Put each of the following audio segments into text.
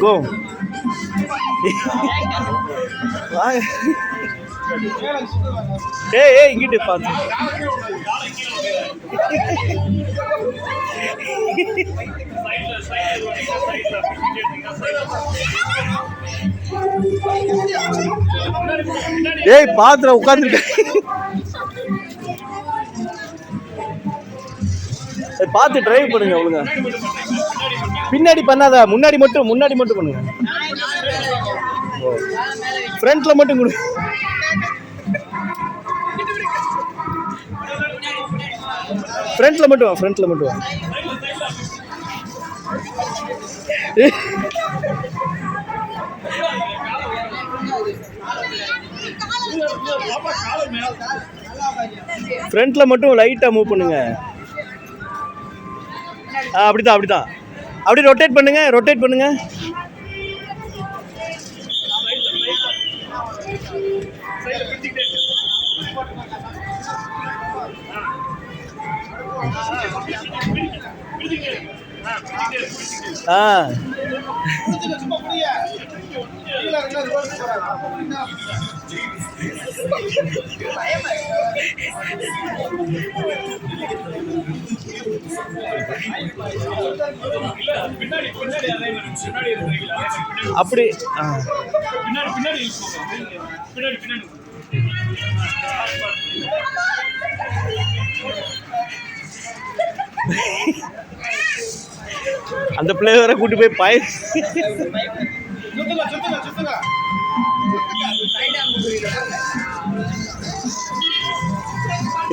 கோ. ஏய் இங்கிட்டு பார்த்து. ஏய் பாத்துல உட்காந்துருக்க. பார்த்து டிரைவ் பண்ணுங்க ஒழுங்கா. பின்னாடி பண்ணாத, முன்னாடி மட்டும் பண்ணுங்க. ஃப்ரண்ட்ல மட்டும் கொடு. ஃப்ரண்ட்ல மட்டும் வா. ஃப்ரண்ட்ல மட்டும் லைட்டா மூவ் பண்ணுங்க. அப்படிதான் அப்படியே ரொட்டேட் பண்ணுங்க. அப்படி அந்த பிளேயரை கூட்டி போய் பாய்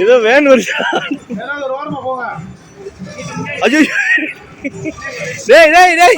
ஏதோ வேன் வருஷா. ஐயோ டேய்